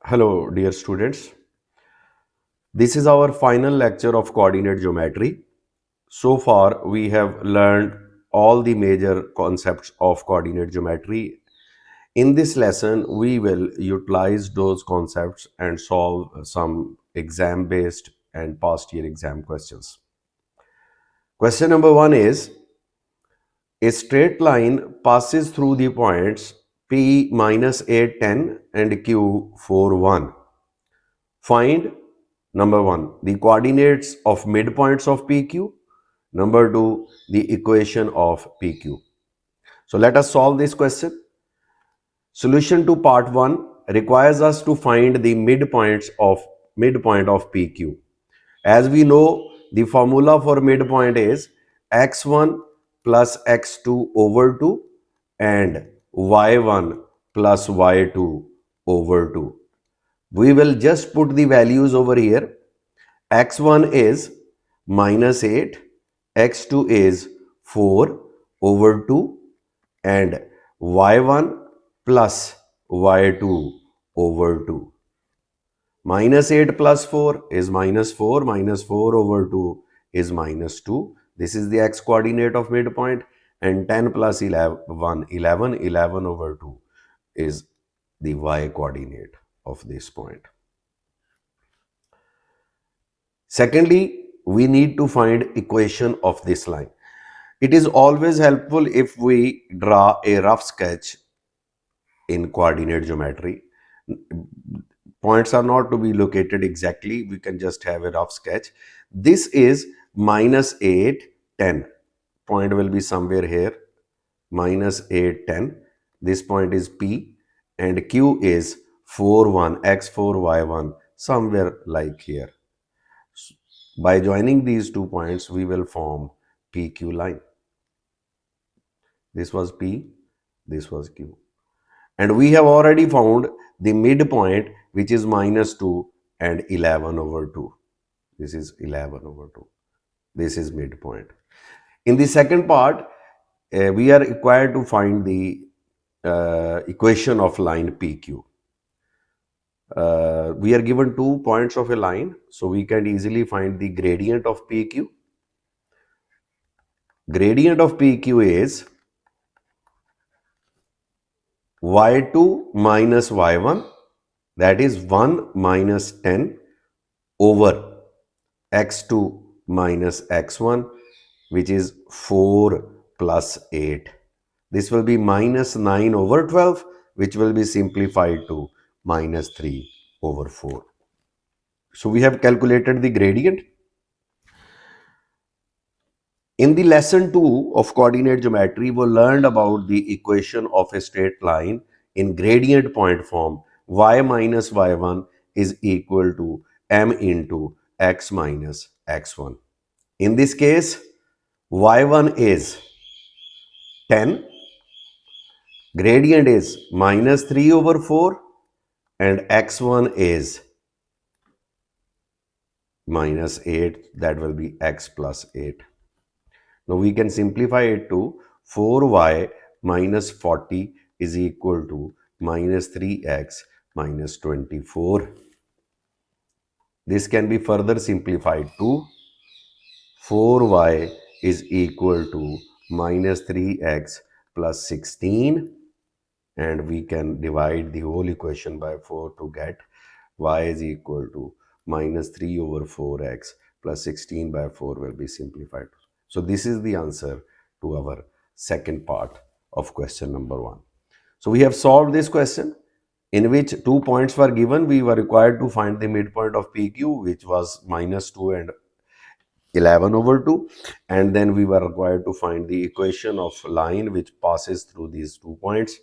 Hello, dear students. This is our final lecture of coordinate geometry. So far, we have learned all the major concepts of coordinate geometry. In this lesson, we will utilize those concepts and solve some exam-based and past year exam questions. Question number 1 is, a straight line passes through the points P minus 8, 10 and Q 4, 1. Find number 1, the coordinates of midpoints of PQ. Number 2, the equation of PQ. So let us solve this question. Solution to part 1 requires us to find the midpoint of PQ. As we know, the formula for midpoint is x1 plus x2 over 2 and y1 plus y2 over 2. We will just put the values over here. X1 is minus 8, x2 is 4 over 2 and y1 plus y2 over 2. Minus 8 plus 4 is minus 4, minus 4 over 2 is minus 2. This is the x coordinate of midpoint, and 10 plus 11 over 2 is the y coordinate of this point. Secondly, we need to find equation of this line. It is always helpful if we draw a rough sketch in coordinate geometry. Points are not to be located exactly. We can just have a rough sketch. This is minus 8, 10. Point will be somewhere here. Minus 8, 10. This point is P and Q is 4, 1, x4, y1, somewhere like here. By joining these 2 points, we will form PQ line. This was P, this was Q. And we have already found the midpoint, which is minus 2 and 11 over 2. This is 11 over 2. This is midpoint. In the second part, we are required to find the equation of line PQ. We are given 2 points of a line, so we can easily find the gradient of PQ. Gradient of PQ is y2 minus y1, that is 1 minus 10 over x2 minus x1, which is 4 plus 8. This will be minus 9 over 12, which will be simplified to minus 3 over 4. So we have calculated the gradient. In the lesson 2 of coordinate geometry, we learned about the equation of a straight line in gradient point form. Y minus y1 is equal to m into x minus x1. In this case, y1 is 10, gradient is minus 3 over 4 and x1 is minus 8, that will be x plus 8. Now we can simplify it to 4y minus 40 is equal to minus 3x minus 24. This can be further simplified to 4y is equal to minus 3x plus 16, and we can divide the whole equation by 4 to get y is equal to minus 3 over 4x plus 16 by 4 will be simplified. So this is the answer to our second part of question number 1. So we have solved this question in which 2 points were given. We were required to find the midpoint of PQ, which was minus 2 and 11 over 2, and then we were required to find the equation of line which passes through these 2 points.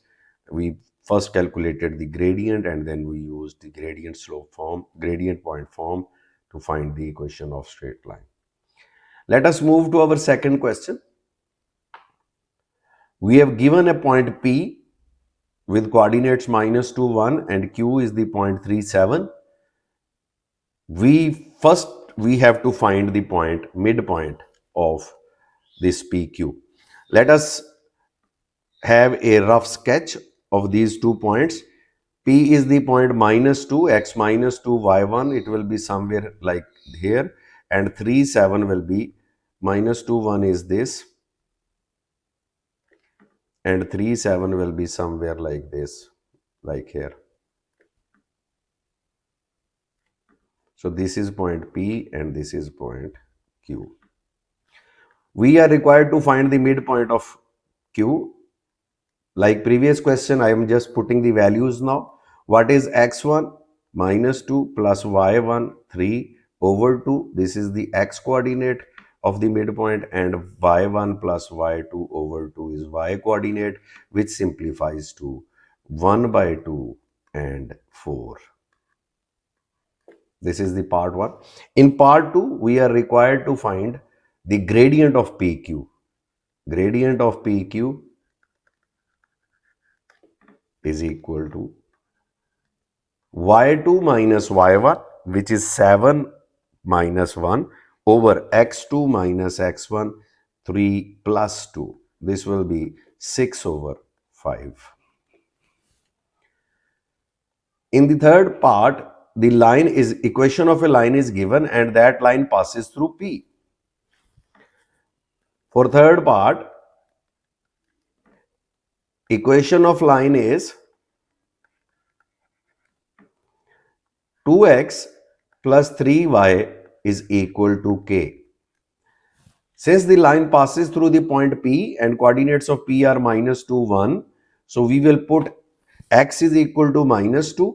We first calculated the gradient and then we used the gradient point form to find the equation of straight line. Let us move to our second question. We have given a point P with coordinates minus 2, 1 and Q is the point 3, 7. We have to find the midpoint of this PQ. Let us have a rough sketch of these 2 points. P is the point -2, x -2, y1, it will be somewhere like here, and 3, 7 will be -2, 1 is this, and 3, 7 will be somewhere like this, like here. So this is point P and this is point Q. We are required to find the midpoint of Q. Like previous question, I am just putting the values now. What is x1? -2 plus y1, 3 over 2. This is the x coordinate of the midpoint, and y1 plus y2 over 2 is y coordinate, which simplifies to 1 by 2 and 4. This is the part 1. In part 2, we are required to find the gradient of PQ. Gradient of PQ is equal to y2 minus y1, which is 7 minus 1, over x2 minus x1, 3 plus 2. This will be 6 over 5. In the third part, the equation of a line is given and that line passes through P. For third part, equation of line is 2x plus 3y is equal to k. Since the line passes through the point P and coordinates of P are -2, 1, so we will put x is equal to -2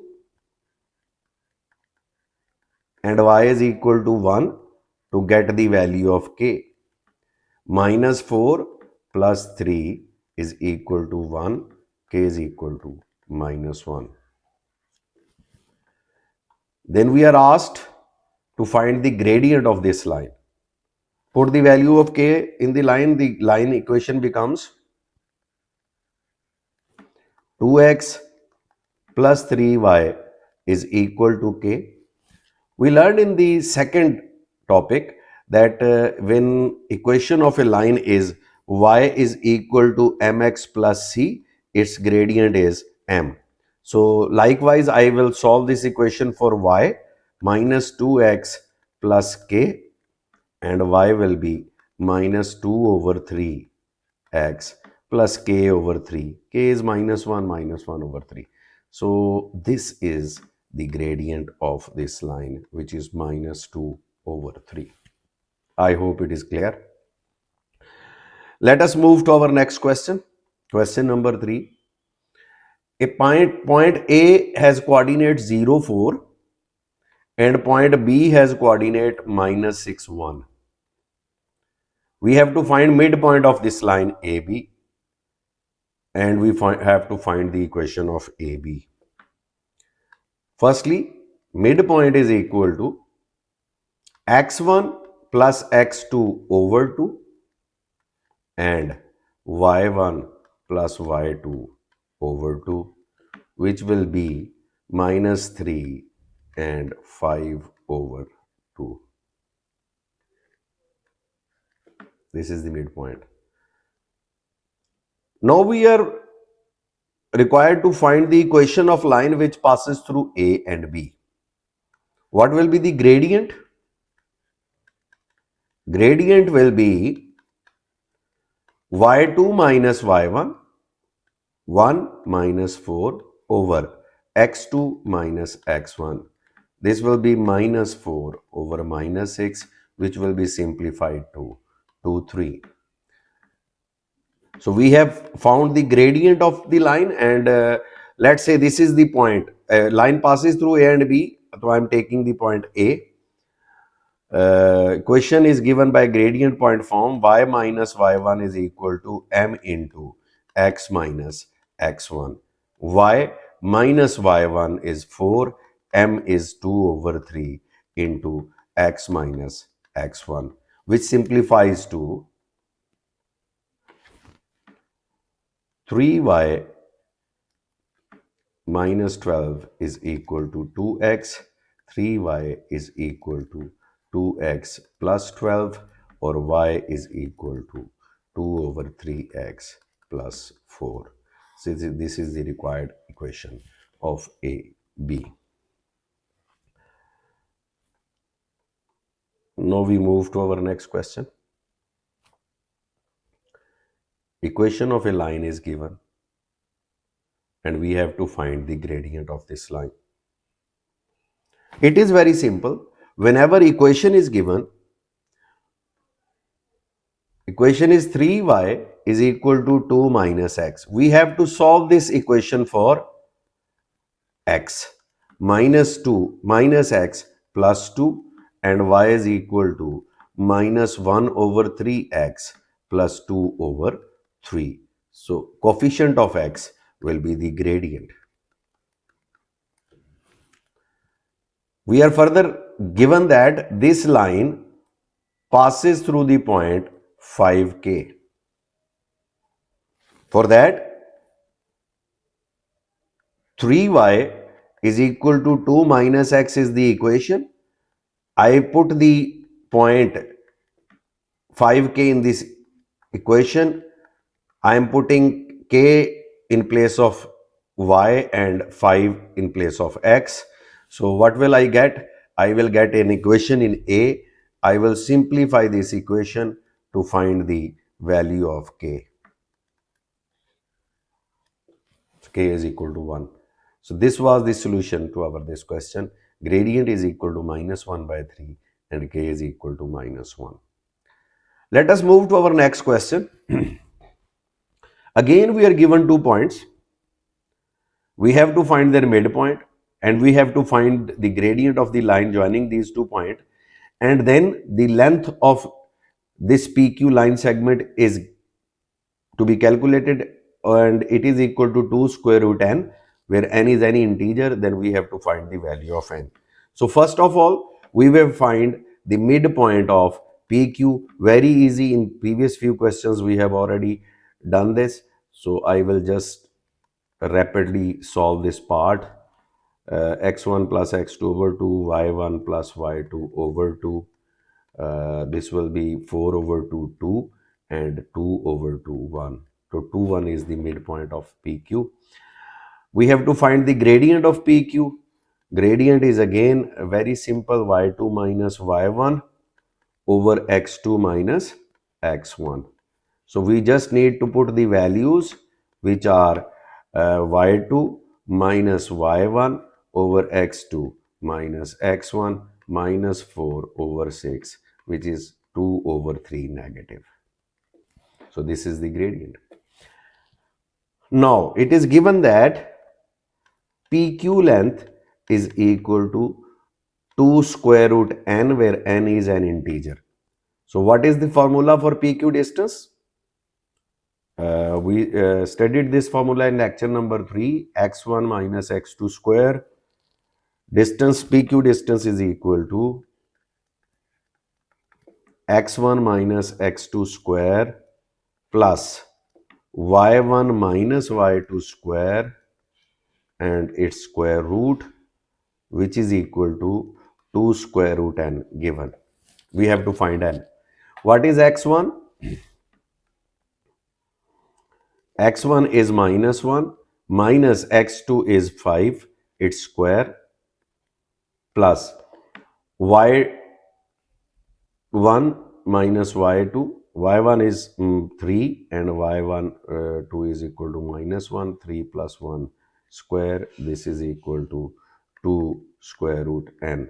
and y is equal to 1 to get the value of k. -4 plus 3 is equal to 1, k is equal to -1. Then we are asked to find the gradient of this line. Put the value of k in the line equation becomes 2x plus 3y is equal to k. We learned in the second topic that when equation of a line is y is equal to mx plus c, its gradient is m. So likewise, I will solve this equation for y, minus 2x plus k, and y will be minus 2 over 3 x plus k over 3. K is minus 1 over 3. So this is the gradient of this line, which is minus 2 over 3. I hope it is clear. Let us move to our next question. Question number 3. A point A has coordinate 0, 4 and point B has coordinate -6, 1. We have to find midpoint of this line AB, and we have to find the equation of AB. Firstly, midpoint is equal to x1 plus x2 over 2 and y1 plus y2 over 2, which will be -3 and 5 over 2. This is the midpoint. Now we are required to find the equation of line which passes through A and B. What will be the gradient? Gradient will be y2 minus y1, 1 minus 4 over x2 minus x1. This will be -4 over -6, which will be simplified to 2, 3. So we have found the gradient of the line, and let's say this is the point. Line passes through A and B, so I am taking the point A. Question is given by gradient point form. Y minus y1 is equal to m into x minus x1. Y minus y1 is 4, m is 2 over 3 into x minus x1, which simplifies to 3y minus 12 is equal to 2x, 3y is equal to 2x plus 12, or y is equal to 2 over 3x plus 4. So this is the required equation of AB. Now we move to our next question. Equation of a line is given and we have to find the gradient of this line. It is very simple. Whenever equation is given, equation is 3y is equal to 2 minus x. We have to solve this equation for x. Minus 2 minus x plus 2 and y is equal to minus 1 over 3x plus 2 over 3. So, coefficient of x will be the gradient. We are further given that this line passes through the point 5k. For that, 3y is equal to 2 minus x is the equation. I put the point 5k in this equation. I am putting k in place of y and 5 in place of x. So what will I get? I will get an equation in A. I will simplify this equation to find the value of k. K is equal to 1. So this was the solution to our this question. Gradient is equal to minus 1 by 3 and k is equal to minus 1. Let us move to our next question. Again we are given 2 points. We have to find their midpoint and we have to find the gradient of the line joining these 2 points, and then the length of this PQ line segment is to be calculated and it is equal to 2 square root n, where n is any integer. Then we have to find the value of n. So first of all, we will find the midpoint of PQ. Very easy. In previous few questions we have already done this, so I will just rapidly solve this part. X1 plus x2 over 2, y1 plus y2 over 2. This will be 4 over 2, 2 and 2 over 2, 1. So 2, 1 is the midpoint of PQ. We have to find the gradient of PQ. Gradient is again very simple, y2 minus y1 over x2 minus x1. So we just need to put the values which are y2 minus y1 over x2 minus x1 minus 4 over 6, which is 2 over 3 negative. So this is the gradient. Now it is given that PQ length is equal to 2 square root n, where n is an integer. So what is the formula for PQ distance? We studied this formula in lecture number 3, x1 minus x2 square. Distance, PQ distance is equal to x1 minus x2 square plus y1 minus y2 square and its square root, which is equal to 2 square root n given. We have to find n. What is x1? x1 is minus 1 minus x2 is 5, its square, plus y1 minus y2. y1 is 3 and y1 2 is equal to minus 1. 3 plus 1 square. This is equal to 2 square root n.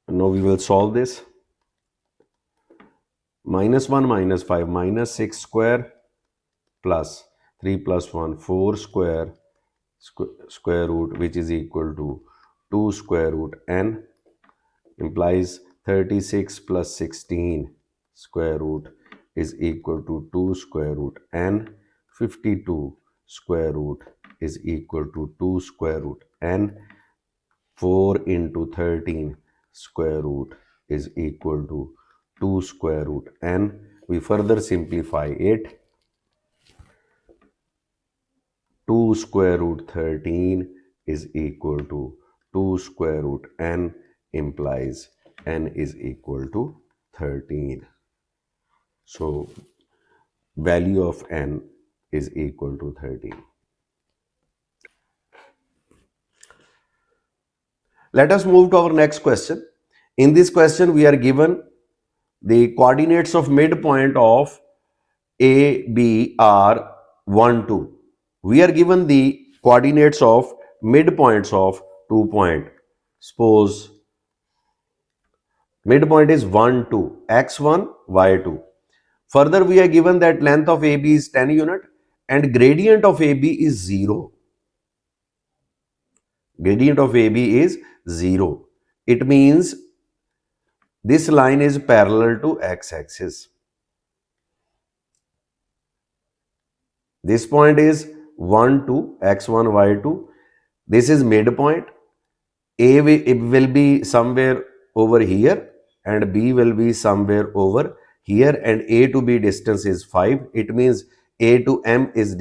Now we will solve this. Minus 1 minus 5 minus 6 square plus 3 plus 1 4 square square root, which is equal to 2 square root n, implies 36 plus 16 square root is equal to 2 square root n. 52 square root is equal to 2 square root n. 4 into 13 square root is equal to 2 square root n. We further simplify it. 2 square root 13 is equal to 2 square root n, implies n is equal to 13. So value of n is equal to 13. Let us move to our next question. In this question, we are given the coordinates of midpoint of A, B are 1, 2. We are given the coordinates of midpoints of 2 point. Suppose midpoint is 1, 2, x1, y2. Further, we are given that length of AB is 10 unit and gradient of AB is 0. Gradient of AB is 0. It means this line is parallel to x-axis. This point is 1, 2, x1, y2. This is midpoint. A will be somewhere over here and B will be somewhere over here, and A to B distance is 5. It means A to M is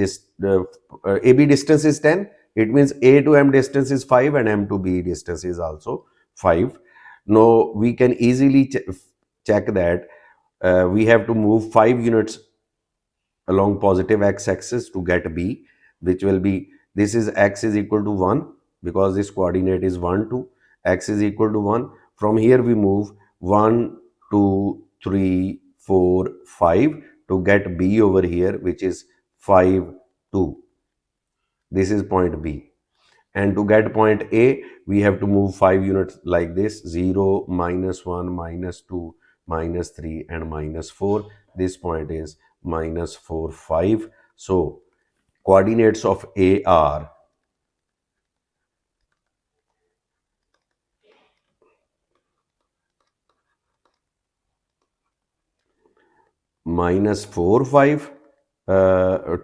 AB distance is 10. It means A to M distance is 5 and M to B distance is also 5. Now we can easily check that we have to move 5 units along positive x-axis to get B, which will be, this is x is equal to 1 because this coordinate is 1, 2, x is equal to 1. From here we move 1, 2, 3, 4, 5 to get B over here, which is 5, 2. This is point B. And to get point A, we have to move 5 units like this: 0, -1, -2, -3 and -4. This point is -4, 5. So coordinates of A are -4, 5,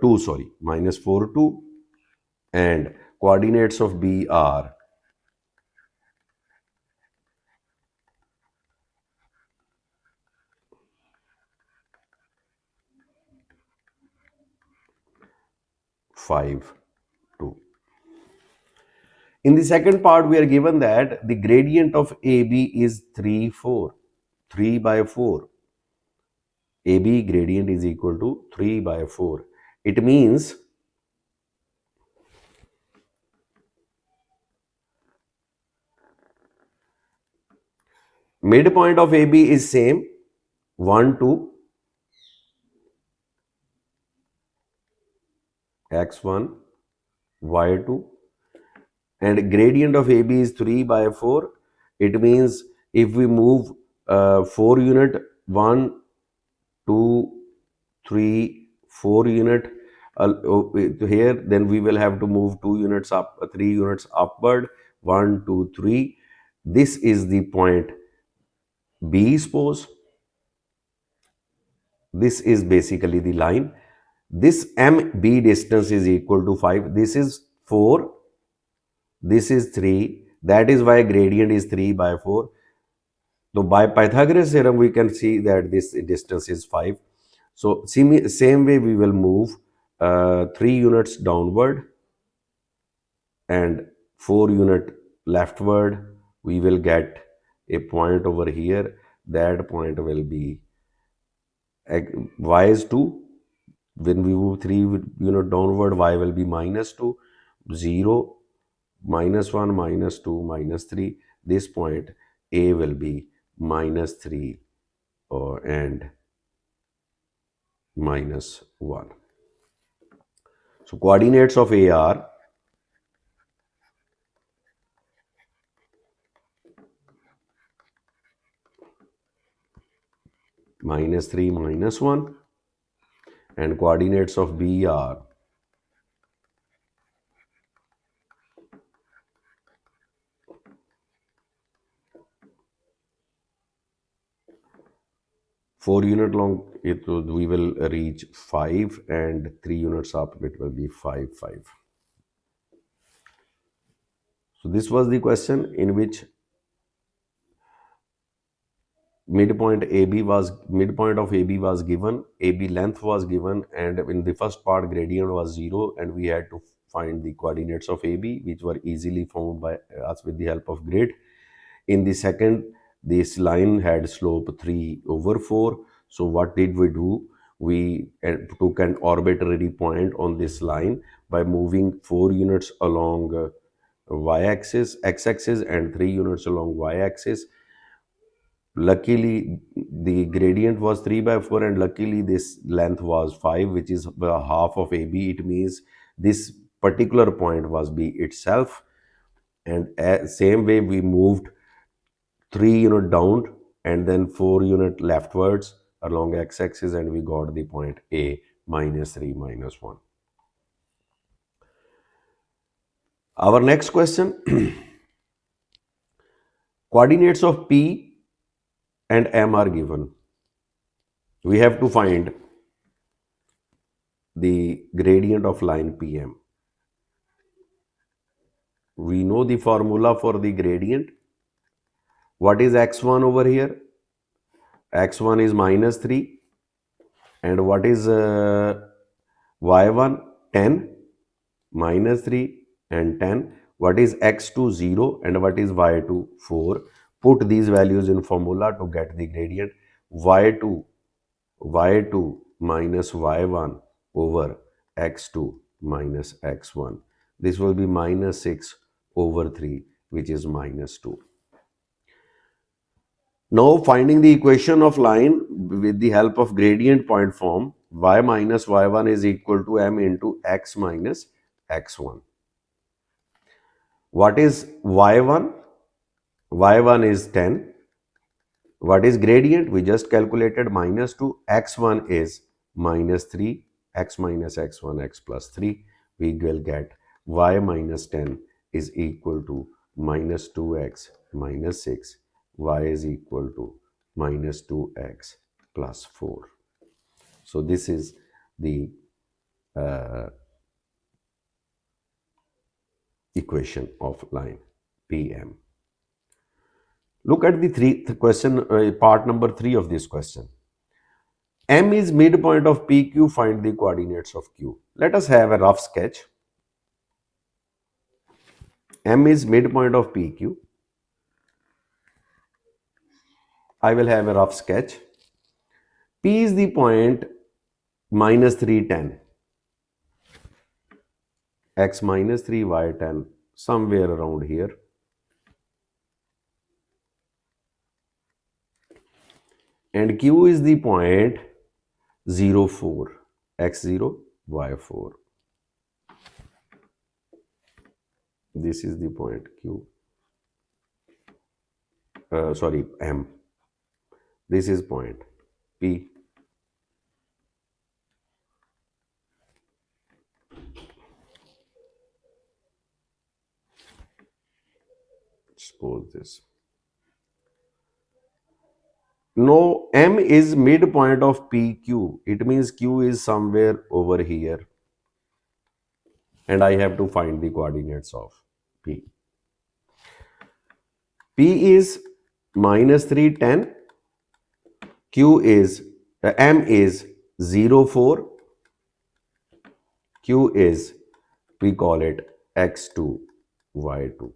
2, sorry, -4, 2, and coordinates of B are 5, 2. In the second part, we are given that the gradient of AB is 3, 4, 3 by 4. AB gradient is equal to 3 by 4. It means midpoint of AB is same, 1, 2, x1, y2, and gradient of AB is 3 by 4. It means if we move 4 unit, 1, 2, 3, 4 unit here, then we will have to move 2 units up, 3 units upward, 1, 2, 3. This is the point B, suppose. This is basically the line. This MB distance is equal to 5. This is 4. This is 3. That is why gradient is 3 by 4. So by Pythagoras theorem, we can see that this distance is 5. So same way we will move 3 units downward and 4 unit leftward. We will get a point over here. That point will be y is 2. When we move 3 unit downward, y will be -2, 0, -1, -2, -3. This point A will be -3 and -1. So coordinates of A are -3, -1, and coordinates of B are 4 unit long, we will reach 5, and 3 units up it will be 5, 5. So this was the question in which midpoint of AB was given, AB length was given, and in the first part gradient was 0, and we had to find the coordinates of AB, which were easily found by us with the help of grid. In the second, this line had slope 3 over 4. So what did we do? We took an arbitrary point on this line by moving 4 units along y-axis, x-axis, and 3 units along y-axis. Luckily, the gradient was 3 by 4, and luckily this length was 5, which is half of AB. It means this particular point was B itself. And same way we moved 3 unit down and then 4 unit leftwards along x-axis, and we got the point A minus 3 minus 1. Our next question, coordinates of P and M are given. We have to find the gradient of line PM. We know the formula for the gradient. What is x1 over here? X1 is minus 3. And what is y1? 10 minus 3 and 10. What is x2? 0. And what is y2? 4. Put these values in formula to get the gradient. y2 minus y1 over x2 minus x1. This will be minus 6 over 3, which is minus 2. Now finding the equation of line with the help of gradient point form, y minus y1 is equal to m into x minus x1. What is y1? y1 is 10. What is gradient? We just calculated minus 2. x1 is minus 3. X minus x1, x plus 3. We will get y minus 10 is equal to minus 2x minus 6. Y is equal to minus 2x plus 4. So this is the equation of line PM. Look at the question, part number 3 of this question. M is midpoint of PQ, find the coordinates of Q. Let us have a rough sketch. M is midpoint of PQ. I will have a rough sketch. P is the point minus 3, 10. X minus 3, Y 10, somewhere around here. And Q is the point 0, 4. X 0, Y 4. This is the point Q. M. This is point P. Suppose this. No, M is midpoint of PQ. It means Q is somewhere over here. And I have to find the coordinates of P. P is minus 3, 10. Q is, M is 0, 4. Q is, we call it x2, y2.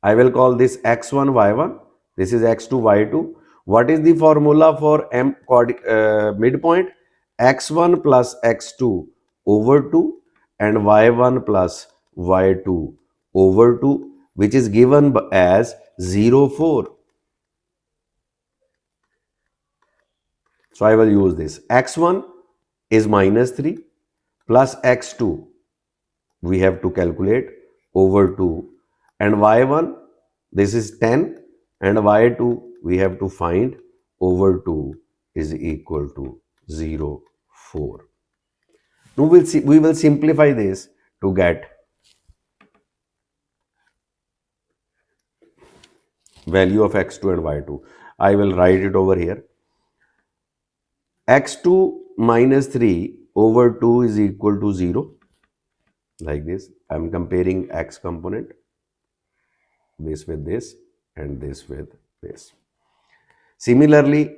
I will call this x1, y1. This is x2, y2. What is the formula for M midpoint? x1 plus x2 over 2 and y1 plus y2 over 2, which is given as 0, 4. So I will use this. x1 is minus 3 plus x2 we have to calculate over 2, and y1 this is 10 and y2 we have to find over 2 is equal to 0, 4. Now we will simplify this to get value of x2 and y2. I will write it over here. x2 minus 3 over 2 is equal to 0. Like this. I am comparing x component, this with this and this with this. Similarly,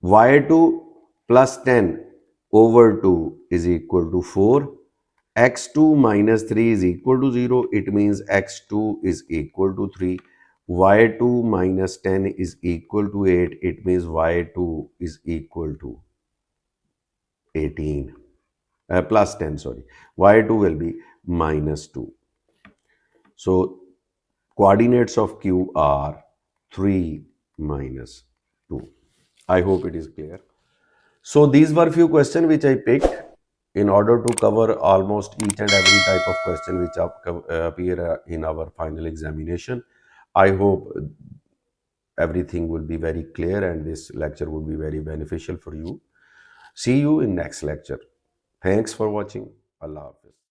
y2 plus 10 over 2 is equal to 4. x2 minus 3 is equal to 0. It means x2 is equal to 3. y2 minus 10 is equal to 8. It means y2 is equal to 18 plus 10, sorry. Y2 will be minus 2. So coordinates of Q are 3 minus 2. I hope it is clear. So these were few questions which I picked in order to cover almost each and every type of question which appear in our final examination. I hope everything will be very clear and this lecture would be very beneficial for you. See you in next lecture. Thanks for watching. Allah Hafiz.